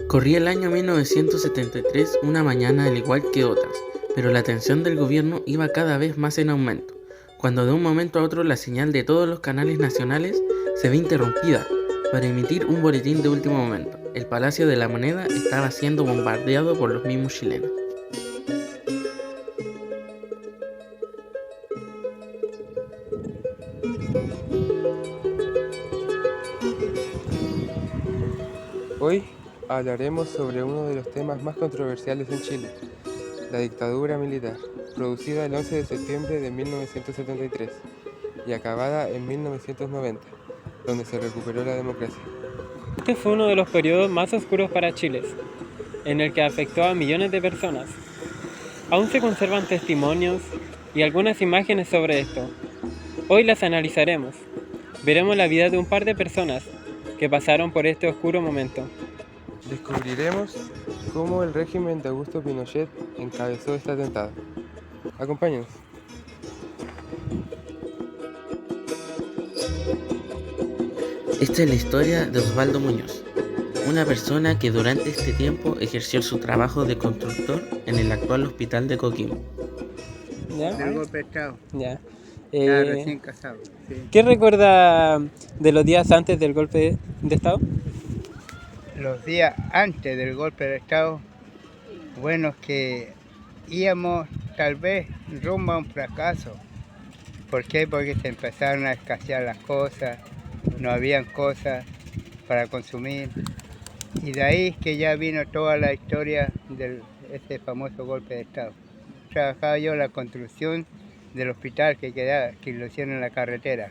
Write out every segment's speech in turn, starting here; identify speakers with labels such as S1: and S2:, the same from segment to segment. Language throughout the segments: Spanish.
S1: Corría el año 1973, una mañana al igual que otras, pero la tensión del gobierno iba cada vez más en aumento, cuando de un momento a otro la señal de todos los canales nacionales se ve interrumpida para emitir un boletín de último momento. El Palacio de la Moneda estaba siendo bombardeado por los mismos chilenos.
S2: Hoy hablaremos sobre uno de los temas más controversiales en Chile, la dictadura militar, producida el 11 de septiembre de 1973 y acabada en 1990, donde se recuperó la democracia.
S3: Este fue uno de los periodos más oscuros para Chile, en el que afectó a millones de personas. Aún se conservan testimonios y algunas imágenes sobre esto. Hoy las analizaremos. Veremos la vida de un par de personas que pasaron por este oscuro momento.
S2: Descubriremos cómo el régimen de Augusto Pinochet encabezó este atentado. Acompáñenos.
S1: Esta es la historia de Osvaldo Muñoz, una persona que durante este tiempo ejerció su trabajo de constructor en el actual hospital de Coquimbo.
S3: ¿Ya?
S4: Del golpe de Estado.
S3: Ya.
S4: Estaba recién casado. Sí.
S3: ¿Qué recuerda de los días antes del golpe de Estado?
S4: Los días antes del golpe de Estado, bueno, es que íbamos tal vez rumbo a un fracaso. ¿Por qué? Porque se empezaron a escasear las cosas, no habían cosas para consumir. Y de ahí es que ya vino toda la historia de ese famoso golpe de Estado. Trabajaba yo en la construcción del hospital que lo hicieron en la carretera,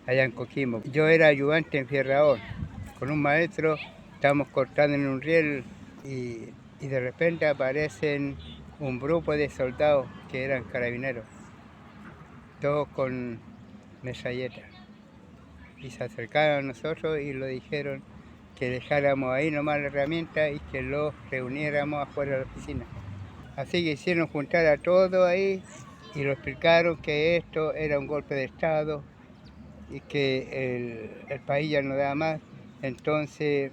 S4: allá en Coquimbo. Yo era ayudante enfierrador. Con un maestro estábamos cortando en un riel y de repente aparecen un grupo de soldados que eran carabineros, todos con metralletas. Y se acercaron a nosotros y lo dijeron que dejáramos ahí nomás la herramienta y que los reuniéramos afuera de la oficina. Así que hicieron juntar a todos ahí y lo explicaron que esto era un golpe de Estado y que el país ya no daba más. Entonces,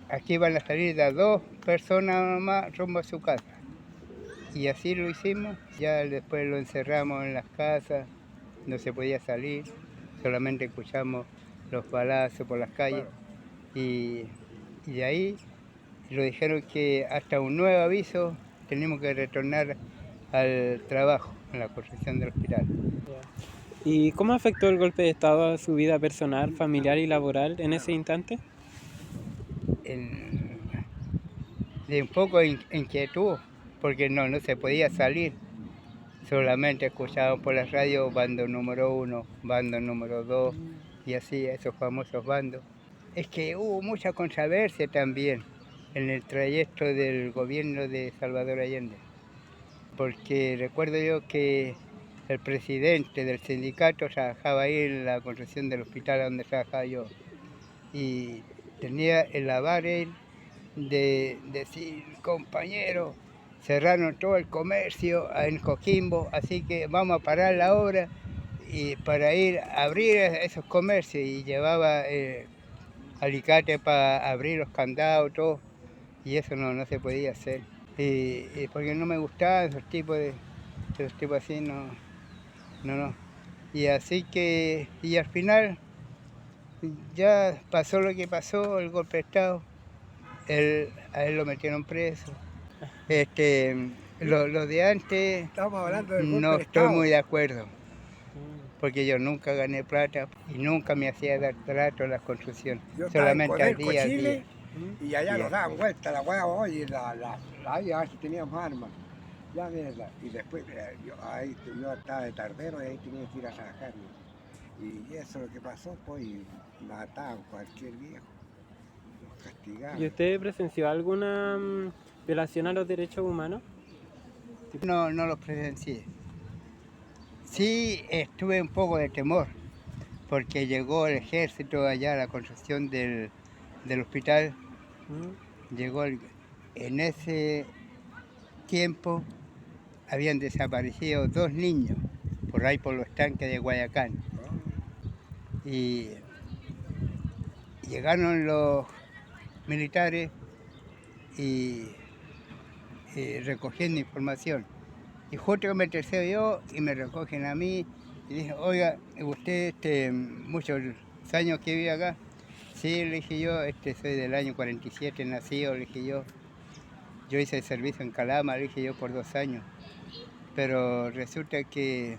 S4: aquí van a salir de 2 personas nomás rumbo a su casa. Y así lo hicimos. Ya después lo encerramos en las casas, no se podía salir, solamente escuchamos los balazos por las calles. Y de ahí lo dijeron que hasta un nuevo aviso tenemos que retornar al trabajo en la construcción del hospital.
S3: ¿Y cómo afectó el golpe de Estado a su vida personal, familiar y laboral en ese instante?
S4: De un poco de inquietud, porque no se podía salir. Solamente escuchábamos por la radio bando número 1, bando número 2 y así, esos famosos bandos. Es que hubo mucha controversia también en el trayecto del gobierno de Salvador Allende, porque recuerdo yo que el presidente del sindicato trabajaba ahí en la construcción del hospital donde trabajaba yo y tenía el avar él de decir, compañero, cerraron todo el comercio en Coquimbo, así que vamos a parar la obra y para ir a abrir esos comercios y llevaba alicate para abrir los candados, todo, y eso no se podía hacer. Y porque no me gustaban esos tipos así, no. Y así que, y al final ya pasó lo que pasó, el golpe de Estado, a él lo metieron preso. Lo de antes no estoy muy de acuerdo, porque yo nunca gané plata y nunca me hacía dar trato en la construcción, solamente al día a día.
S5: Y allá nos daban vuelta la hueá, oye, ahí teníamos armas. Ya mierda. Y después yo estaba de tardero y ahí tenía que ir a trabajar. Y eso es lo que pasó, pues, y mataban cualquier viejo. Los castigaban.
S3: ¿Y usted presenció alguna violación a los derechos humanos?
S4: No los presencié. Sí estuve un poco de temor, porque llegó el ejército allá a la construcción del hospital. Llegó en ese tiempo habían desaparecido 2 niños por ahí por los tanques de Guayacán. Y llegaron los militares y recogiendo información. Y justo que me tercero yo y me recogen a mí y dije, oiga, usted muchos años que vive acá. Sí, le dije yo, soy del año 47 nacido, le dije yo. Yo hice el servicio en Calama, le dije yo, por 2 años. Pero resulta que,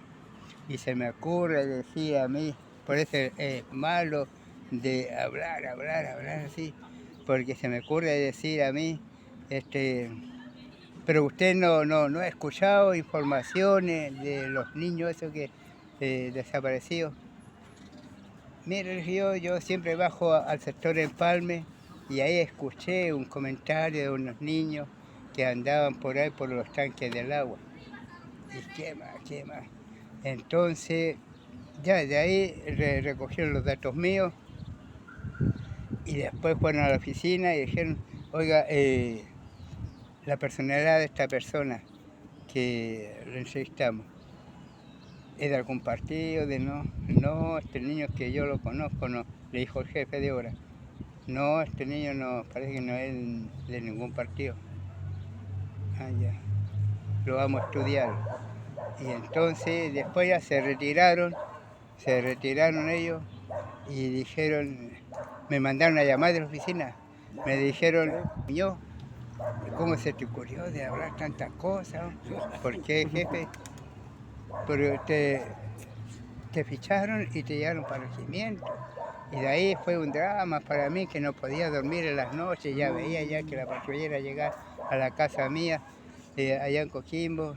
S4: y se me ocurre decir a mí, por eso es malo de hablar así, porque se me ocurre decir a mí, pero usted no ha escuchado informaciones de los niños esos que desaparecidos. Mire, yo siempre bajo al sector Empalme y ahí escuché un comentario de unos niños que andaban por ahí por los tanques del agua. Y qué más. Entonces, ya de ahí recogieron los datos míos y después fueron a la oficina y dijeron, oiga, la personalidad de esta persona que lo entrevistamos, ¿es de algún partido? No, este niño que yo lo conozco, no, le dijo el jefe de obra. No, este niño no, parece que no es de ningún partido. Ah, ya, lo vamos a estudiar. Y entonces después ya se retiraron ellos y dijeron, me mandaron a llamar de la oficina, me dijeron, yo, ¿cómo se te ocurrió de hablar tantas cosas? ¿Por qué, jefe? Pero te ficharon y te llevaron para el regimiento. Y de ahí fue un drama para mí que no podía dormir en las noches, ya veía ya que la patrullera llegaba a la casa mía, allá en Coquimbo,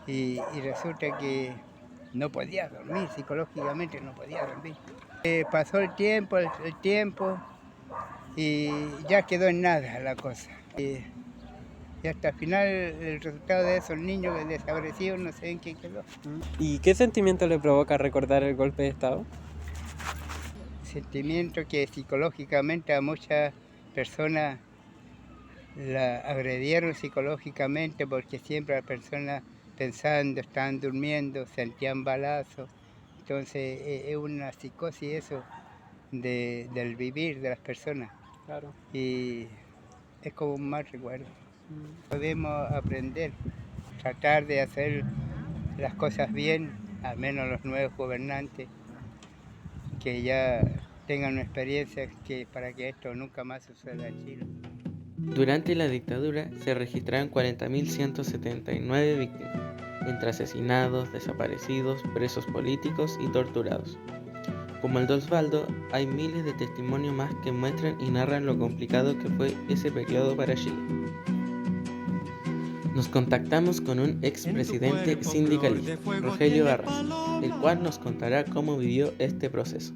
S4: y resulta que no podía dormir, psicológicamente no podía dormir. Pasó el tiempo y ya quedó en nada la cosa. Y hasta el final el resultado de esos niños desaparecidos no sé en qué quedó.
S3: ¿Y qué sentimiento le provoca recordar el golpe de Estado?
S4: Sentimiento que psicológicamente a muchas personas la agredieron psicológicamente porque siempre las personas pensando, estaban durmiendo, sentían balazos. Entonces es una psicosis eso del vivir de las personas.
S3: Claro.
S4: Y es como un mal recuerdo. Podemos aprender, tratar de hacer las cosas bien, al menos los nuevos gobernantes, que ya tengan una experiencia para que esto nunca más suceda en Chile.
S1: Durante la dictadura se registraron 40.179 víctimas, entre asesinados, desaparecidos, presos políticos y torturados. Como el de Osvaldo, hay miles de testimonios más que muestran y narran lo complicado que fue ese periodo para Chile. Nos contactamos con un expresidente sindicalista, Rogelio Barras, el cual nos contará cómo vivió este proceso.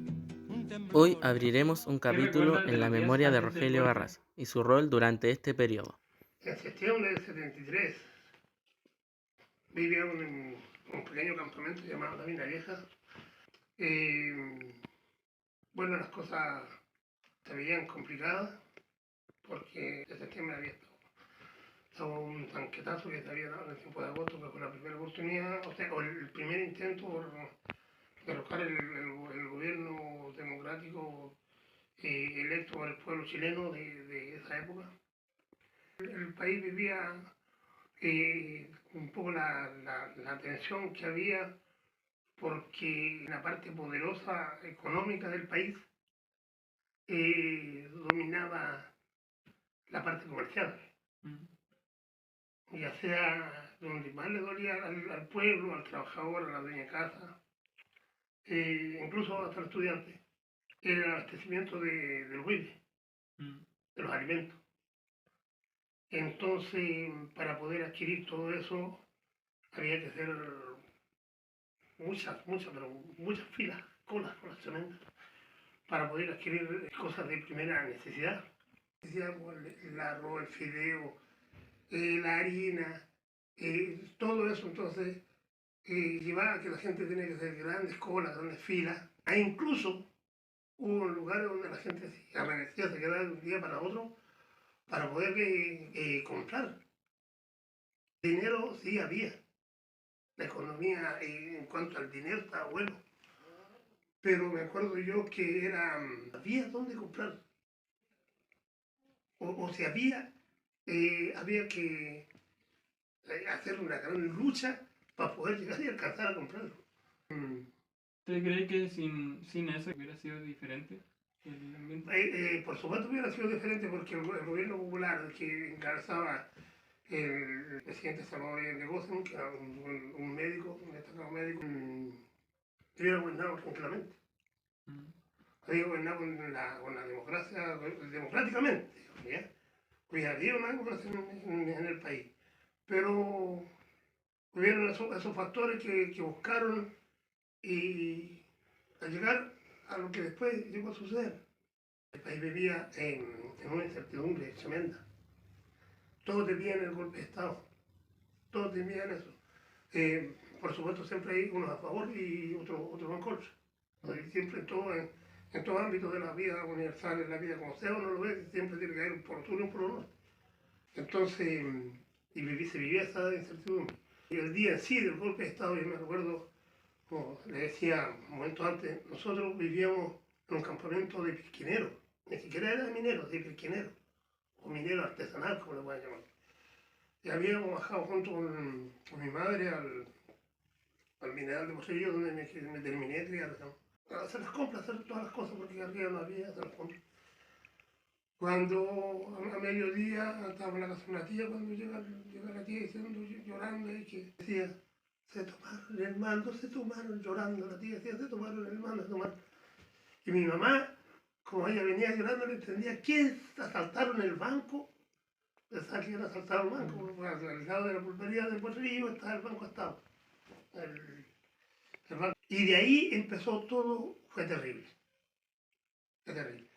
S1: Hoy abriremos un capítulo en la memoria de Rogelio Barras y su rol durante este periodo.
S6: En septiembre del 73 vivíamos en un pequeño campamento llamado La Mina Vieja. Bueno, las cosas se veían complicadas porque en septiembre había estado un tanquetazo que se había dado en el tiempo de agosto, que fue la primera oportunidad, o el primer intento por derrocar el gobierno democrático electo por el pueblo chileno de esa época. El país vivía un poco la tensión que había porque la parte poderosa económica del país dominaba la parte comercial. Ya sea donde más le dolía al pueblo, al trabajador, a la dueña de casa, incluso hasta el estudiante, era el abastecimiento del huile, de los alimentos. Entonces, para poder adquirir todo eso, había que hacer muchas filas, colas tremendas, para poder adquirir cosas de primera necesidad. El arroz, el fideo, la harina, todo eso, entonces, llevaba a que la gente tenía que hacer grandes colas, grandes filas. E incluso hubo lugares donde la gente se quedaba de un día para otro para poder comprar. Dinero sí había. La economía en cuanto al dinero estaba bueno. Pero me acuerdo yo que había dónde comprar. o si había que hacer una gran lucha para poder llegar y alcanzar a comprarlo.
S3: ¿Usted cree que sin eso hubiera sido diferente el ambiente?
S6: Por supuesto hubiera sido diferente porque el gobierno popular que encabezaba el presidente Salvador Allende Gossen, que era un médico, un destacado médico, hubiera gobernado tranquilamente. Había gobernado con la democracia, democráticamente, ¿ya? Hubiera habido una democracia en el país. Pero hubieron esos factores que buscaron y a llegar a lo que después llegó a suceder. El país vivía en una incertidumbre tremenda. Todos temían el golpe de Estado, todos temían eso. Por supuesto siempre hay unos a favor y otros en contra. Siempre en todo ámbito de la vida universal, en la vida como sea uno lo ve, siempre tiene que haber un por otro y un por otro. Entonces, se vivía esa incertidumbre. Y el día en sí del golpe de Estado, yo me recuerdo, como le decía un momento antes, nosotros vivíamos en un campamento de pirquineros, ni siquiera era de mineros, de pirquineros, o minero artesanal, como le pueden llamar. Y habíamos bajado junto con mi madre al mineral de Poserillo, donde me terminé de criar, a hacer las compras, hacer todas las cosas, porque arriba no había, hacer las compras. Cuando a mediodía estaba en la casa de una tía, cuando llega la tía diciendo, llorando, y que decía, se tomaron el mando, se tomaron, llorando, la tía decía, se tomaron el mando, se tomaron. Y mi mamá, como ella venía llorando, no entendía, ¿quién asaltaron el banco? Pensaba que iban a asaltar el banco, porque al lado de la pulpería del Potrerillo estaba el banco Estado. El banco. Y de ahí empezó todo, fue terrible. Fue terrible.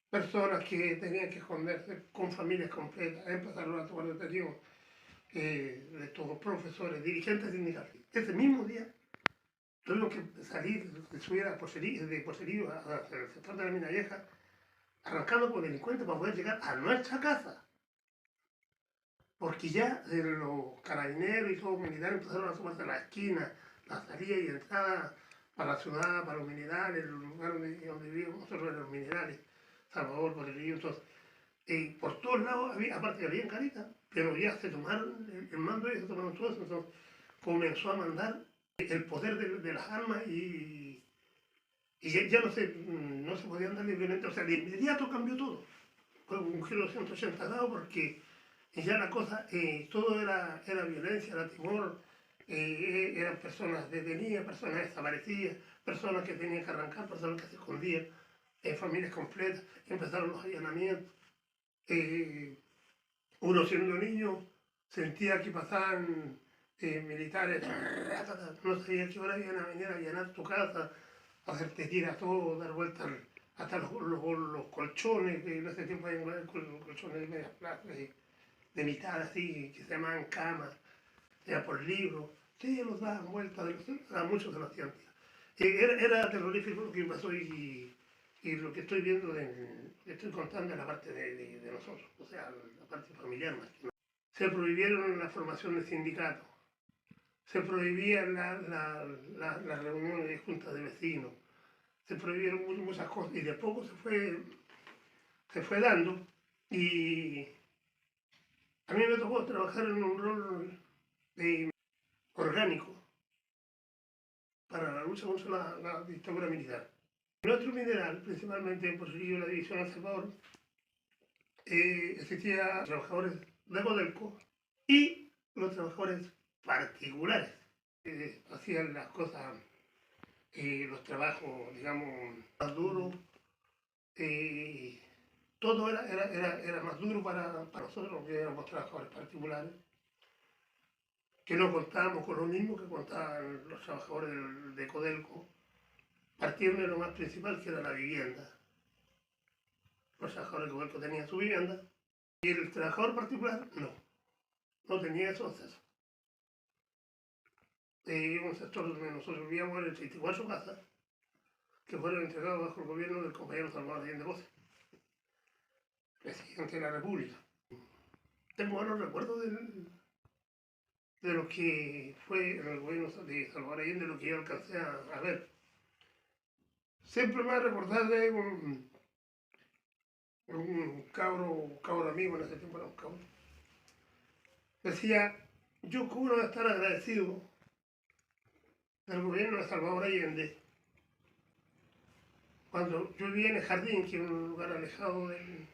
S6: Personas que tenían que esconderse con familias completas, empezaron a tomar detención de todos profesores, dirigentes sindicales. Ese mismo día tuvimos que salir, subir de Poserío al sector de la Mina Vieja, arrancando con delincuentes para poder llegar a nuestra casa. Porque ya los carabineros y todos los militares empezaron a sumarse a la esquina, la salida y entrada para la ciudad, para los minerales, el lugar donde vivíamos nosotros eran los minerales. Salvador, Potrerillo, entonces, por todos lados, aparte que había carita, pero ya se tomaron el mando y se tomaron todo eso, entonces comenzó a mandar el poder de las armas y ya no se podían dar libremente, o sea, de inmediato cambió todo. Fue un giro de 180 grados porque ya la cosa, todo era violencia, era temor, eran personas detenidas, personas desaparecidas, personas que tenían que arrancar, personas que se escondían. Familias completas, empezaron los allanamientos. Uno siendo niño sentía que pasaban militares, no sabía qué hora iban a venir a allanar tu casa, a hacerte tirar todo, dar vueltas hasta los colchones, que en ese tiempo había colchones de medias plazas, de mitad así, que se llamaban camas, ya por libros, sí, los daban vueltas, a muchos se lo hacían. Era terrorífico lo que pasó y lo que estoy viendo, estoy contando es la parte de nosotros, o sea, la parte familiar más que nada. Se prohibieron la formación de sindicatos, se prohibían las reuniones de juntas de vecinos, se prohibieron muchas cosas y de poco se fue dando y a mí me tocó trabajar en un rol orgánico para la lucha contra la dictadura militar. Nuestro mineral, principalmente en Poserillo, la división El Salvador, existían trabajadores de Codelco y los trabajadores particulares que hacían las cosas, los trabajos, digamos, más duros. Todo era más duro para nosotros, que éramos trabajadores particulares, que no contábamos con lo mismo que contaban los trabajadores de Codelco, partiendo de lo más principal, que era la vivienda. Los trabajadores de Codelco tenían su vivienda y el trabajador particular no tenía esos accesos. Un sector donde nosotros vivíamos en 34 casas que fueron entregadas bajo el gobierno del compañero Salvador Allende Gossen, presidente de la República. Tengo buenos recuerdos de lo que fue en el gobierno de Salvador Allende, lo que yo alcancé a ver. Siempre me va a recordar de un cabro amigo, en ese tiempo era un cabro, decía, yo cómo no voy a estar agradecido del gobierno de Salvador Allende cuando yo vivía en el jardín, que es un lugar alejado del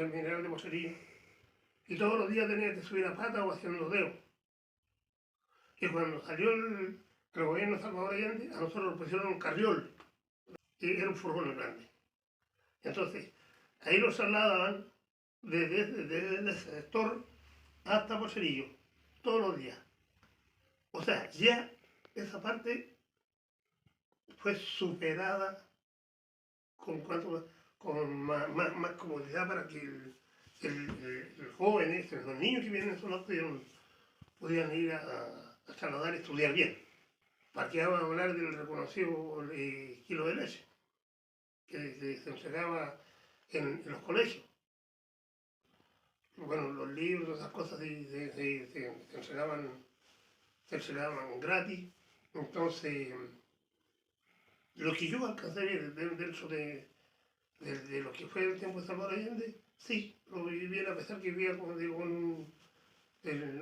S6: mineral de Pocerío, y todos los días tenía que subir a pata o haciendo dedos. Y cuando salió el gobierno de Salvador Allende, a nosotros nos pusieron un carriol, y era un furgón grande. Entonces, ahí nos trasladaban desde ese sector hasta Pocerillo, todos los días. O sea, ya esa parte fue superada con más comodidad para que el joven, los niños que vienen en zona podían ir a trasladar y estudiar bien. ¿Para qué vamos a hablar del reconocido kilo de leche que se entregaba en los colegios? Bueno, los libros, esas cosas se entregaban gratis. Entonces, lo que yo alcancé a ver dentro de lo que fue el tiempo de Salvador Allende, sí, lo viví bien, a pesar que vivía, como digo, en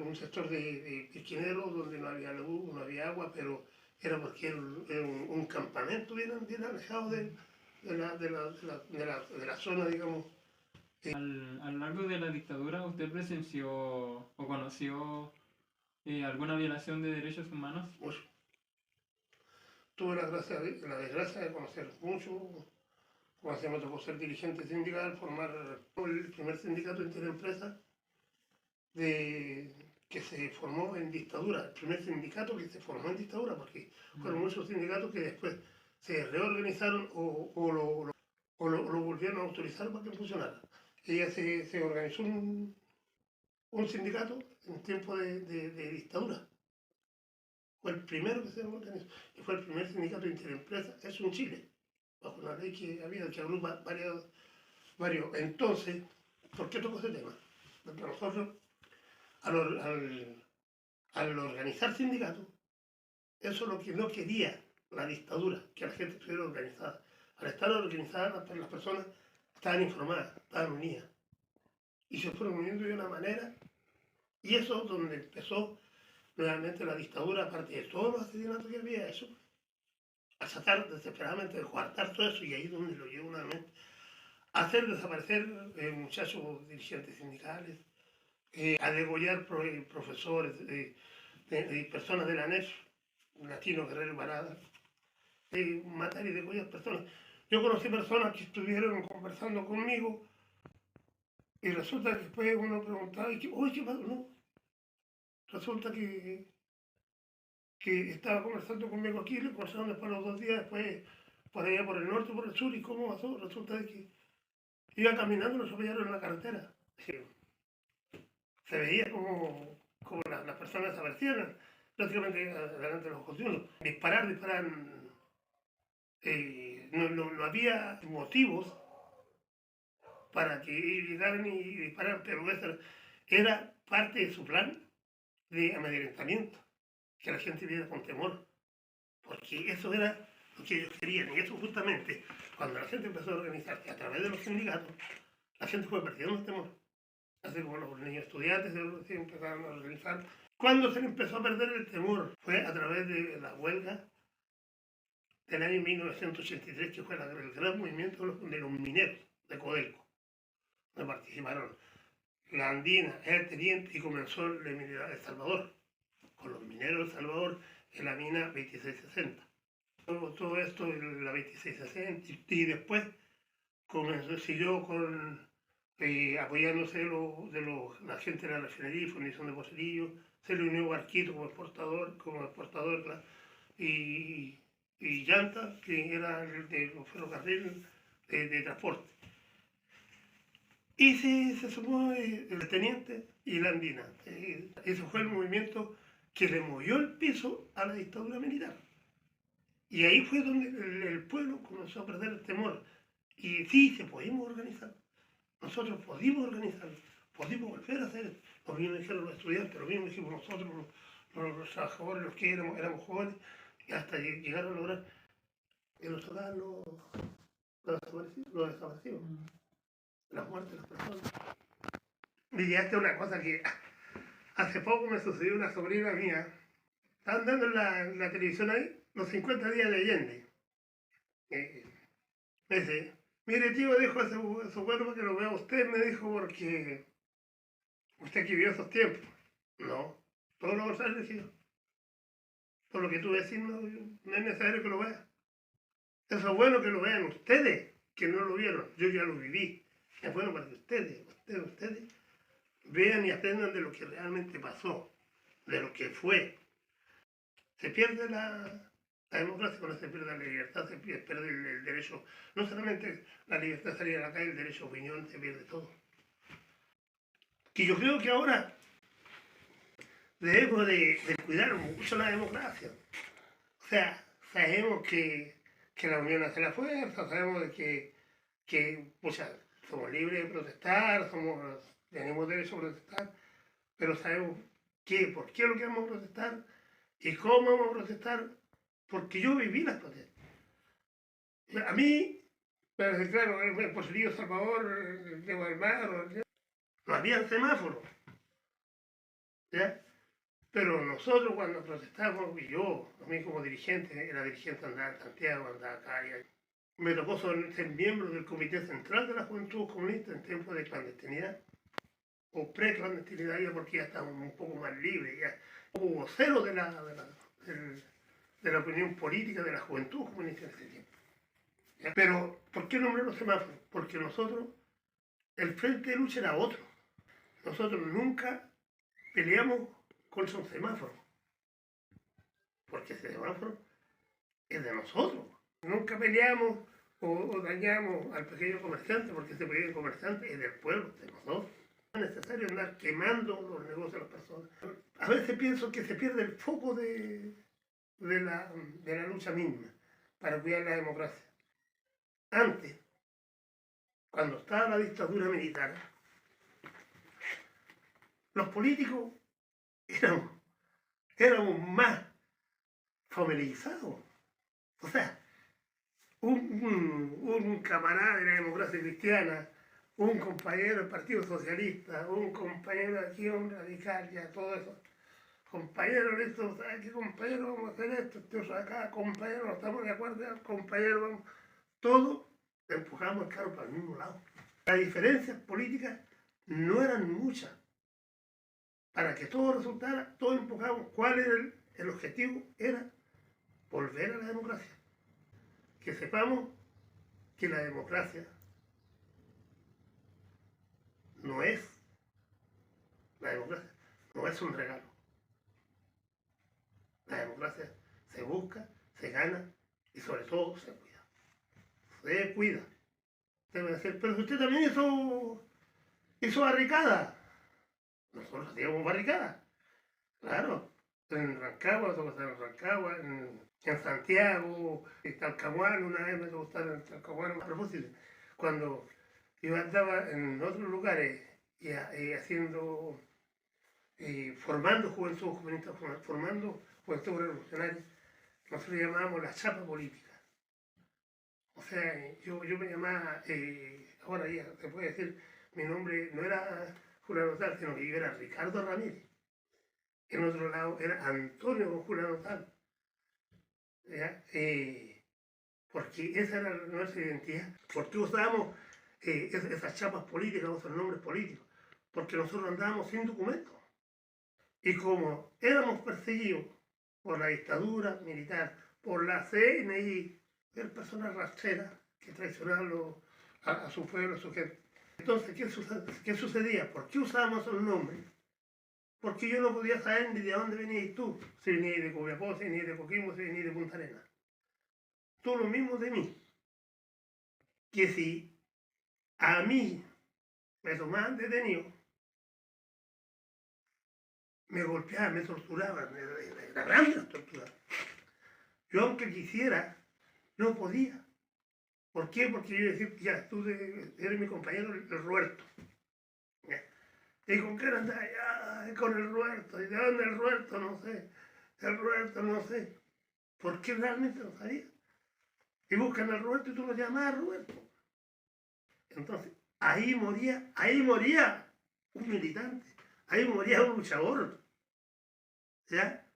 S6: un sector de piscineros donde no había luz, no había agua, pero era porque era un campamento bien alejado de la zona, digamos.
S3: A lo largo de la dictadura, ¿usted presenció o conoció alguna violación de derechos humanos?
S6: Mucho. Tuve la desgracia de conocer mucho, como se me tocó ser dirigente sindical, formar el primer sindicato interempresa que se formó en dictadura, el primer sindicato que se formó en dictadura, porque fueron muchos sindicatos que después se reorganizaron o lo volvieron a autorizar para que funcionara. Ella se organizó un sindicato en tiempo de dictadura. Fue el primero que se organizó y fue el primer sindicato interempresa, eso en Chile, bajo una ley que había que agrupa varios. Entonces, ¿por qué toco ese tema? Porque nosotros, al organizar sindicatos, eso es lo que no quería la dictadura, que la gente estuviera organizada. Al estar organizada, las personas estaban informadas, estaban unidas. Y se fueron uniendo de una manera, y eso es donde empezó nuevamente la dictadura, aparte de todos los asesinatos que había hecho, a tratar desesperadamente de coartar todo eso, y ahí es donde lo llevó nuevamente a hacer desaparecer muchachos dirigentes sindicales, a degollar profesores, personas de la ANES, Latino Guerrero Parada, matar y degollar personas. Yo conocí personas que estuvieron conversando conmigo y resulta que después uno preguntaba, oye, ¿qué pasó? No. Resulta que estaba conversando conmigo aquí, le conversaron después los 2 días, después por allá por el norte, por el sur, y cómo pasó. Resulta de que iba caminando y lo atropellaron en la carretera. Se veía como las personas desaparecían prácticamente delante de los ojos de uno. Disparar, no había motivos para que llegaran y dispararan, pero eso era parte de su plan de amedrentamiento, que la gente viviera con temor, porque eso era lo que ellos querían, y eso justamente, cuando la gente empezó a organizarse a través de los sindicatos, la gente fue perdiendo el temor. Así como los niños estudiantes se empezaron a organizar. Cuando se empezó a perder el temor fue a través de la huelga del año 1983, que fue el gran movimiento de los mineros de Codelco, donde participaron la Andina, el Teniente, y comenzó la minera de El Salvador, con los mineros de El Salvador en la mina 2660. Todo esto en la 2660, y después siguió apoyándose la gente de la refinería y fundición de Pocerillo, se le unió Barquito como exportador y Llanta, que era el de los ferrocarriles de transporte. Y se sumó el teniente y la andina. Ese fue el movimiento que le movió el piso a la dictadura militar. Y ahí fue donde el pueblo comenzó a perder el temor. Y sí, se podíamos organizar. Nosotros pudimos organizar, pudimos volver a hacer. Lo mismo dijeron los estudiantes, lo mismo dijimos nosotros, los trabajadores, los que éramos jóvenes, y hasta llegar a lograr que nos tocaban los desaparecidos. la muerte de las personas. Y esta es una cosa que hace poco me sucedió una sobrina mía. Estaban dando en la televisión ahí los 50 días de Allende. Me dice, mire tío, dijo eso bueno que lo vea usted, me dijo, porque usted que vivió esos tiempos. No, todo lo contrario, decía. Por lo que tú decís, no es necesario que lo vean. Eso es bueno que lo vean ustedes, que no lo vieron. Yo ya lo viví. Es bueno para que ustedes vean y aprendan de lo que realmente pasó, de lo que fue. Se pierde la democracia cuando se pierde la libertad, se pierde el derecho, no solamente la libertad de salir a la calle, el derecho a opinión, se pierde todo. Y yo creo que ahora debemos de cuidar mucho la democracia. O sea, sabemos que la unión hace la fuerza, sabemos de que somos libres de protestar, tenemos derecho a protestar, pero sabemos por qué lo que vamos a protestar y cómo vamos a protestar, porque yo viví las protestas. A mí, claro, en Porfirio Salvador, Diego Almagro, no había semáforos, ¿ya? Pero nosotros cuando protestamos, y yo, a mí como dirigente, era dirigente, andaba en Santiago, andaba acá y allá. Me tocó ser miembro del Comité Central de la Juventud Comunista en tiempos de clandestinidad, o pre-clandestinidad, ya porque ya estábamos un poco más libres, ya hubo vocero de la opinión política de la Juventud Comunista en ese tiempo. ¿Ya? Pero, ¿por qué nombré los semáforos? Porque nosotros, el frente de lucha era otro. Nosotros nunca peleamos contra un semáforo, porque ese semáforo es de nosotros. Nunca peleamos o dañamos al pequeño comerciante, porque ese pequeño comerciante es del pueblo, de nosotros. No es necesario andar quemando los negocios de las personas. A veces pienso que se pierde el foco de la lucha misma para cuidar la democracia. Antes, cuando estaba la dictadura militar, los políticos éramos más familiarizados. O sea, un camarada de la democracia cristiana, un compañero del Partido Socialista, un compañero de Acción Radical, ya todo eso. Compañero, esto, ¿sabes qué compañero? Vamos a hacer esto, esto acá, compañero, no estamos de acuerdo, compañero, vamos. Todos empujamos el carro para el mismo lado. Las diferencias políticas no eran muchas. Para que todo resultara, todos empujamos. ¿Cuál era el objetivo? Era volver a la democracia. Que sepamos que la democracia no es un regalo. La democracia se busca, se gana y sobre todo se cuida. Se cuida. Usted va a decir, pero usted también hizo barricada. Nosotros hacíamos barricada. Claro. En Rancagua, en Santiago, en Talcahuano, una vez me tocó estar en Talcahuano. A propósito, cuando yo andaba en otros lugares y formando juventud comunista, formando juventud revolucionaria, nosotros llamábamos la chapa política. O sea, yo me llamaba, ahora ya se puede decir, mi nombre no era Julián Tal, sino que yo era Ricardo Ramírez. En otro lado era Antonio Julián Tal. Porque esa era nuestra identidad. ¿Por qué usábamos esas chapas políticas, esos nombres políticos? Porque nosotros andábamos sin documentos. Y como éramos perseguidos por la dictadura militar, por la CNI, eran personas rastreras que traicionaban a su pueblo, a su gente. Entonces, ¿qué sucedía? ¿Por qué usábamos esos nombres? Porque yo no podía saber ni de dónde venías tú, si venías de Copiapó, si venías de Coquimbo, si venías de Punta Arenas. Tú lo mismo de mí. Que si a mí me tomaban detenido, me golpeaban, me torturaban, la gran tortura. Yo aunque quisiera, no podía. ¿Por qué? Porque yo decía, ya, tú eres mi compañero, el Roberto. Ya. ¿Y con qué andaba? Ya, con el Roberto. ¿Y de dónde el Roberto? No sé. El Roberto, no sé. ¿Por qué realmente no sabía? Y buscan al Roberto y tú lo llamas a Roberto. Entonces, ahí moría un militante, ahí moría un luchador, ¿ya?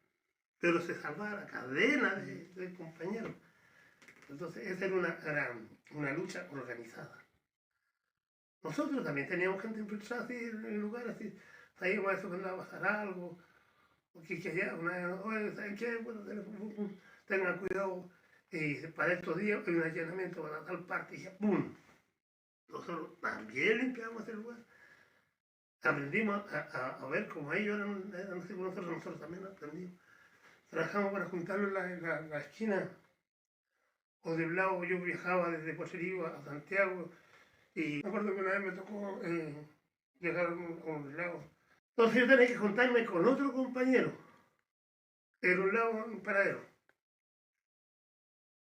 S6: Pero se salvaba la cadena de compañeros. Entonces, esa era una lucha organizada. Nosotros también teníamos gente infiltrada así en el lugar, así, sabíamos eso que andaba a pasar algo, o que allá, oye, ¿saben qué? Bueno, tengan cuidado, para estos días hay un allanamiento para tal parte, y ya, ¡pum! Nosotros también limpiamos ese lugar. Aprendimos a ver cómo ellos eran así como nosotros también aprendimos. Trabajamos para juntarlo en la esquina, o de lado yo viajaba desde Pocherío a Santiago, y me acuerdo que una vez me tocó llegar a un lago. Entonces yo tenía que juntarme con otro compañero, en un lago, un paradero.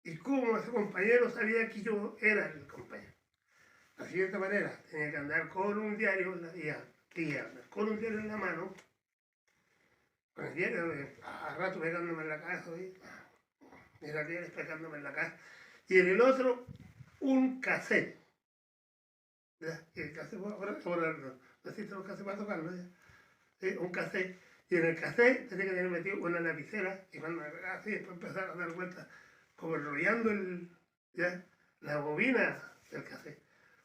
S6: Y como ese compañero sabía que yo era el compañero. De la siguiente manera, tenía que andar con un diario en la vía, con un diario en la mano, con el diario a rato pegándome en la cabeza, y el diario pegándome en la cabeza. Y en el otro, un cassette. ¿Ya? Y el cassette, ahora no existen los cassettes para tocarlo, ¿ya? ¿Sí? Un cassette. Y en el cassette tenía que tener metido una lapicera, y cuando así, después empezar a dar vueltas, como enrollando ¿ya? La bobina del cassette,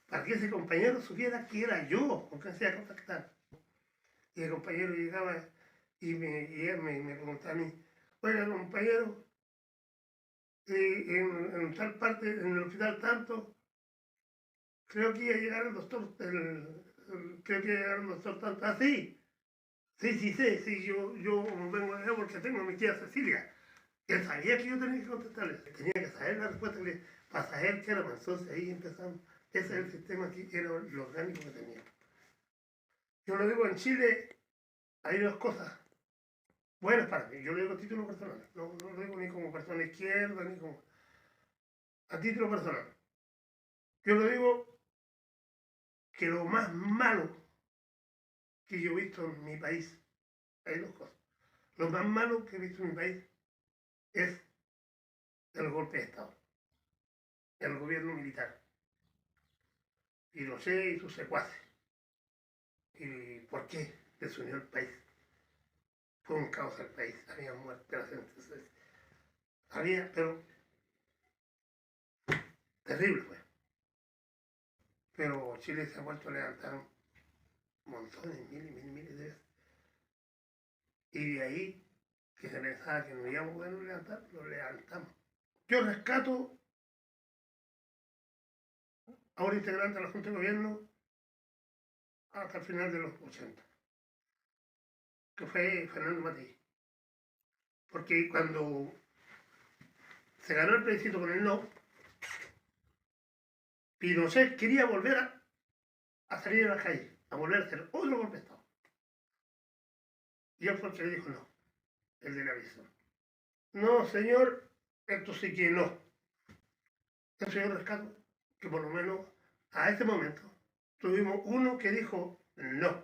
S6: para que ese compañero supiera que era yo, con quien se iba a contactar. Y el compañero llegaba y él me preguntaba a mí, oiga, compañero, en tal parte, en el hospital tanto, creo que iba a llegar el doctor, creo que iba a llegar el doctor tanto. Ah, sí, sí, yo vengo de allá porque tengo a mi tía Cecilia. Él sabía que yo tenía que contestarle, tenía que saber la respuesta para saber qué era, pues. Entonces ahí empezamos. Ese es el sistema que era lo orgánico que teníamos. Yo lo digo, en Chile hay dos cosas buenas para mí. Yo lo digo a título personal, no lo digo ni como persona izquierda, ni como... A título personal. Yo lo digo que lo más malo que yo he visto en mi país, hay dos cosas. Lo más malo que he visto en mi país es el golpe de Estado, el gobierno militar, Pinochet y sus secuaces. ¿Y por qué desunió el país? Fue un caos el país, había muerte, la gente, había, pero terrible fue. Pero Chile se ha vuelto a levantar montones, miles de veces. Y de ahí, que se pensaba que no íbamos a poder levantar, lo levantamos. Yo rescato a un integrante de la Junta de Gobierno hasta el final de los 80, que fue Fernando Matei. Porque cuando se ganó el plebiscito con el no, Pinochet quería volver a salir a la calle, a volver a hacer otro golpe de Estado. Y él fue el que le dijo no, el de la visión. No, señor, esto sí que no. Eso yo rescato, que por lo menos a este momento tuvimos uno que dijo no.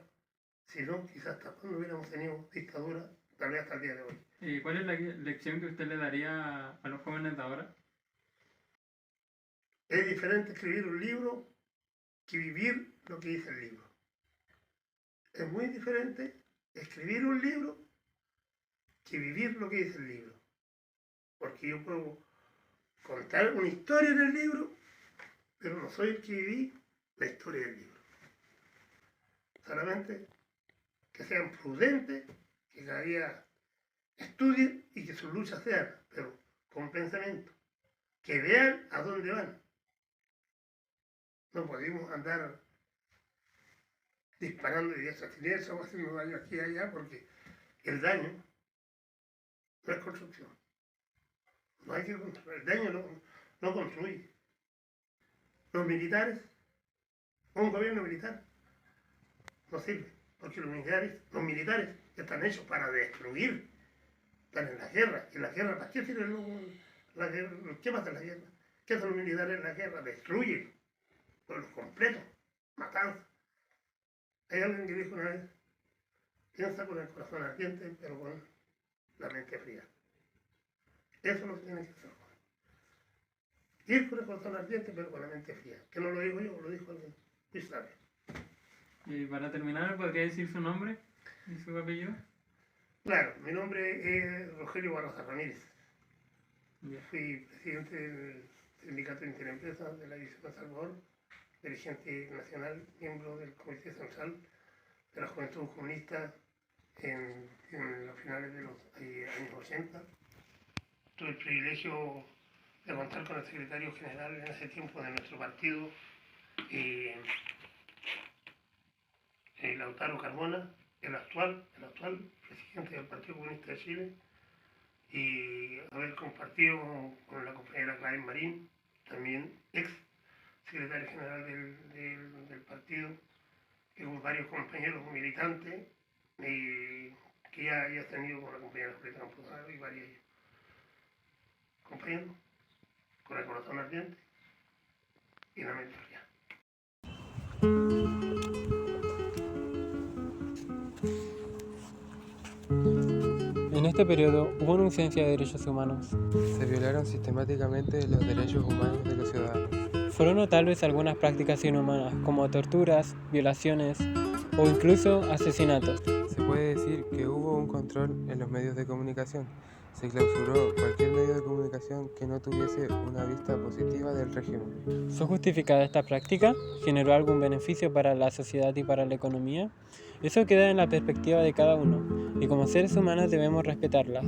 S6: Si no, quizás hasta cuando hubiéramos tenido dictadura, tal vez hasta el día de hoy.
S3: ¿Y cuál es la lección que usted le daría a los jóvenes de ahora?
S6: Es diferente escribir un libro que vivir lo que dice el libro. Es muy diferente escribir un libro que vivir lo que dice el libro. Porque yo puedo contar una historia en el libro, pero no soy el que viví la historia del libro. Solamente que sean prudentes, que cada día estudien y que sus luchas sean, pero con pensamiento, que vean a dónde van. No podemos andar disparando de diestra a siniestra o haciendo daño aquí y allá, porque el daño no es construcción. No hay que construir. El daño no construye. Los militares, un gobierno militar, no sirve, porque los militares están hechos para destruir, están en la guerra. ¿Y la guerra para qué sirve la guerra? ¿Qué pasa en la guerra? ¿Qué hacen los militares en la guerra? Destruyen por los completos, matanza. Hay alguien que dijo una vez, piensa con el corazón ardiente, pero con la mente fría. Eso es lo que tiene que hacer. Ir con el corazón ardiente, pero con la mente fría. Que no lo digo yo, lo dijo alguien Isabel.
S3: Y para terminar, ¿podría decir su nombre y su apellido?
S6: Claro, mi nombre es Rogelio Barraza Ramírez.
S3: Ya.
S6: Fui presidente del Sindicato Interempresas de la División de Salvador, dirigente nacional, miembro del Comité Central de la Juventud Comunista en los finales de los años 80. Tuve el privilegio de contar con el secretario general en ese tiempo de nuestro partido, Lautaro Carmona, el actual presidente del Partido Comunista de Chile, y haber compartido con la compañera Clarín Marín, también ex secretario general del partido, y con varios compañeros militantes que ya he tenido con la compañera Julieta Camposano y varios compañeros con el corazón ardiente y la mente fría.
S3: En este periodo hubo una ausencia de derechos humanos.
S2: Se violaron sistemáticamente los derechos humanos de los ciudadanos.
S3: Fueron notables algunas prácticas inhumanas, como torturas, violaciones o incluso asesinatos.
S2: Se puede decir que hubo un control en los medios de comunicación. Se clausuró cualquier medio de comunicación que no tuviese una vista positiva del régimen.
S3: ¿Fue justificada esta práctica? ¿Generó algún beneficio para la sociedad y para la economía? Eso queda en la perspectiva de cada uno, y como seres humanos debemos respetarla.